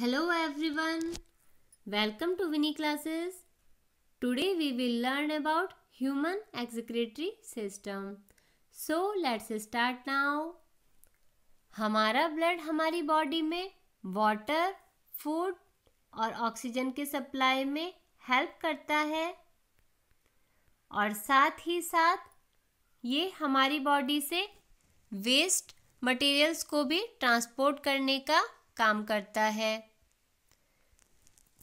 Hello everyone, welcome to Winnie classes. Today we will learn about human excretory system. So let's start now. हमारा blood हमारी body में water, food और oxygen के supply में help करता है और साथ ही साथ ये हमारी बॉडी से वेस्ट मटेरियल्स को भी ट्रांसपोर्ट करने का काम करता है।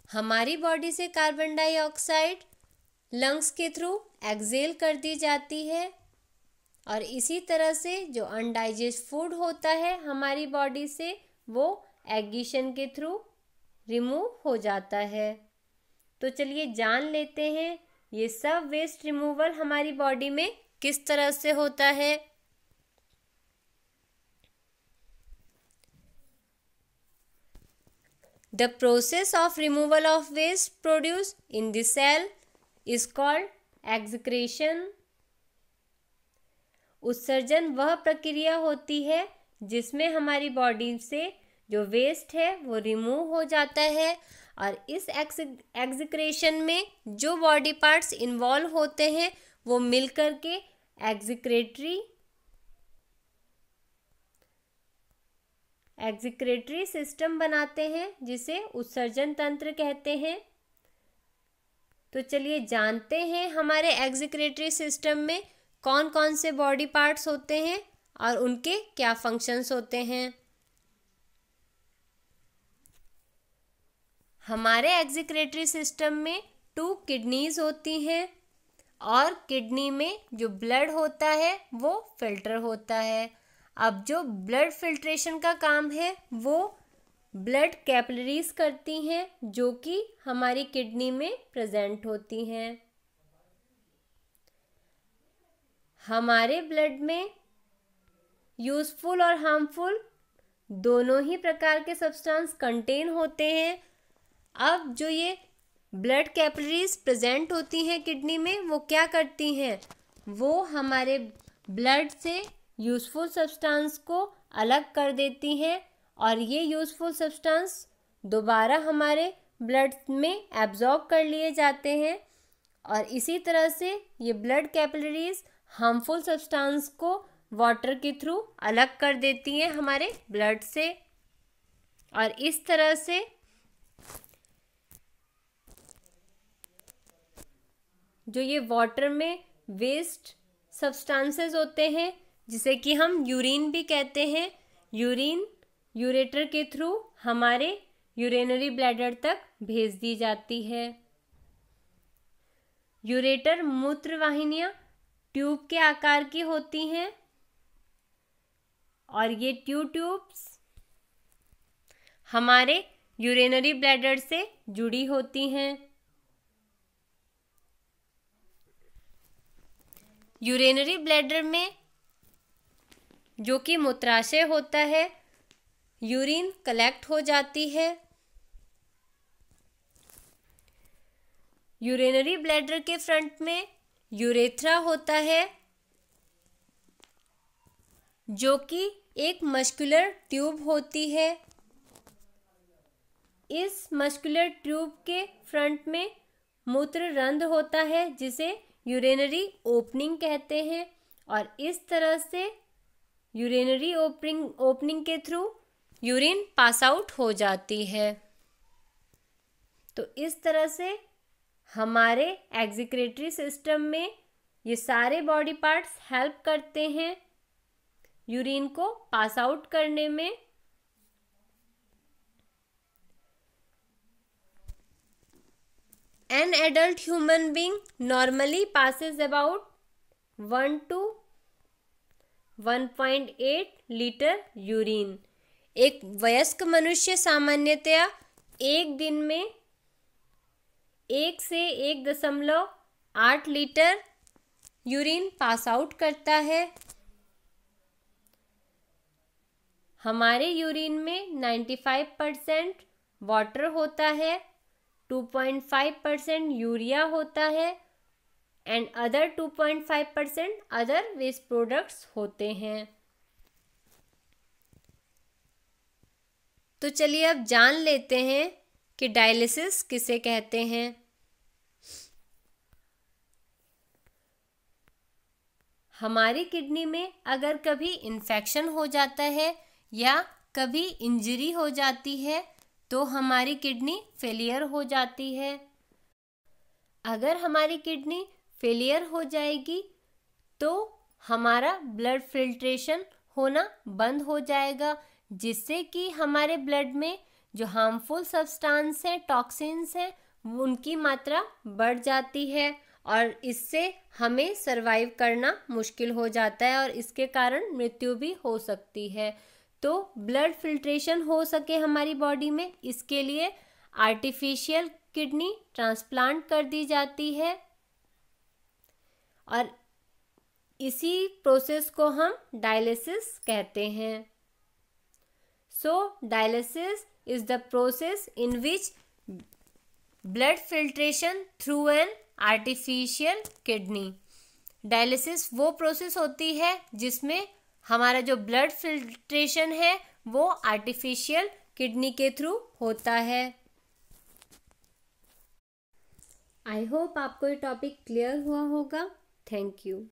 हमारी बॉडी से कार्बन डाइऑक्साइड लंग्स के थ्रू एक्सहेल कर दी जाती है और इसी तरह से जो अनडाइजेस्ट फूड होता है हमारी बॉडी से वो एग्जीशन के थ्रू रिमूव हो जाता है। तो चलिए जान लेते हैं ये सब वेस्ट रिमूवल हमारी बॉडी में किस तरह से होता है। The process of removal of waste produced in the cell is called excretion. उत्सर्जन वह प्रक्रिया होती है जिसमें हमारी बॉडी से जो वेस्ट है वो रिमूव हो जाता है और इस एक्सक्रेशन में जो बॉडी पार्ट्स इन्वॉल्व होते हैं वो मिलकर के एक्सक्रेटरी सिस्टम बनाते हैं जिसे उत्सर्जन तंत्र कहते हैं। तो चलिए जानते हैं हमारे एक्सक्रेटरी सिस्टम में कौन कौन से बॉडी पार्ट्स होते हैं और उनके क्या फंक्शंस होते हैं। हमारे एक्सक्रेटरी सिस्टम में 2 किडनीज होती हैं और किडनी में जो ब्लड होता है वो फिल्टर होता है। अब जो ब्लड फिल्ट्रेशन का काम है वो ब्लड कैपिलरीज करती हैं जो कि हमारी किडनी में प्रेजेंट होती हैं। हमारे ब्लड में यूजफुल और हार्मफुल दोनों ही प्रकार के सब्सटेंस कंटेन होते हैं। अब जो ये ब्लड कैपिलरीज प्रेजेंट होती हैं किडनी में वो क्या करती हैं, वो हमारे ब्लड से यूजफुल सब्सटेंस को अलग कर देती हैं और ये यूजफुल सब्सटेंस दोबारा हमारे ब्लड में एब्जॉर्ब कर लिए जाते हैं और इसी तरह से ये ब्लड कैपिलरीज हार्मफुल सब्सटेंस को वाटर के थ्रू अलग कर देती हैं हमारे ब्लड से और इस तरह से जो ये वाटर में वेस्ट सब्सटेंसेस होते हैं जिसे कि हम यूरिन भी कहते हैं, यूरिन यूरेटर के थ्रू हमारे यूरिनरी ब्लैडर तक भेज दी जाती है। यूरेटर मूत्र वाहिनियां ट्यूब के आकार की होती हैं और ये ट्यूब्स हमारे यूरिनरी ब्लैडर से जुड़ी होती हैं। यूरिनरी ब्लैडर में जो कि मूत्राशय होता है यूरिन कलेक्ट हो जाती है। यूरिनरी ब्लैडर के फ्रंट में यूरेथ्रा होता है जो कि एक मस्कुलर ट्यूब होती है। इस मस्कुलर ट्यूब के फ्रंट में मूत्र रंध्र होता है जिसे यूरिनरी ओपनिंग कहते हैं और इस तरह से यूरिनरी ओपनिंग के थ्रू यूरिन पास आउट हो जाती है। तो इस तरह से हमारे एक्सक्रेटरी सिस्टम में ये सारे बॉडी पार्ट्स हेल्प करते हैं यूरिन को पास आउट करने में। An adult human being normally passes about 1 to 1.8 litre urine. एक वयस्क मनुष्य सामान्यतया एक दिन में 1 से 1.8 लीटर यूरिन पास आउट करता है। हमारे यूरिन में 95% वाटर होता है, 2.5% यूरिया होता है and other 2.5% other waste products होते हैं। तो चलिए अब जान लेते हैं कि डायलिसिस किसे कहते हैं। हमारी किडनी में अगर कभी इन्फेक्शन हो जाता है या कभी इंजरी हो जाती है तो हमारी किडनी फेलियर हो जाती है। अगर हमारी किडनी फेलियर हो जाएगी तो हमारा ब्लड फिल्ट्रेशन होना बंद हो जाएगा, जिससे कि हमारे ब्लड में जो हार्मफुल सब्सटेंस हैं, टॉक्सिन्स हैं, उनकी मात्रा बढ़ जाती है और इससे हमें सरवाइव करना मुश्किल हो जाता है और इसके कारण मृत्यु भी हो सकती है। तो ब्लड फिल्ट्रेशन हो सके हमारी बॉडी में, इसके लिए आर्टिफिशियल किडनी ट्रांसप्लांट कर दी जाती है और इसी प्रोसेस को हम डायलिसिस कहते हैं। So dialysis is the process in which blood filtration through an artificial kidney. Dialysis वो प्रोसेस होती है जिसमें हमारा जो ब्लड फिल्ट्रेशन है वो आर्टिफिशियल किडनी के थ्रू होता है। आई होप आपको ये टॉपिक क्लियर हुआ होगा। Thank you.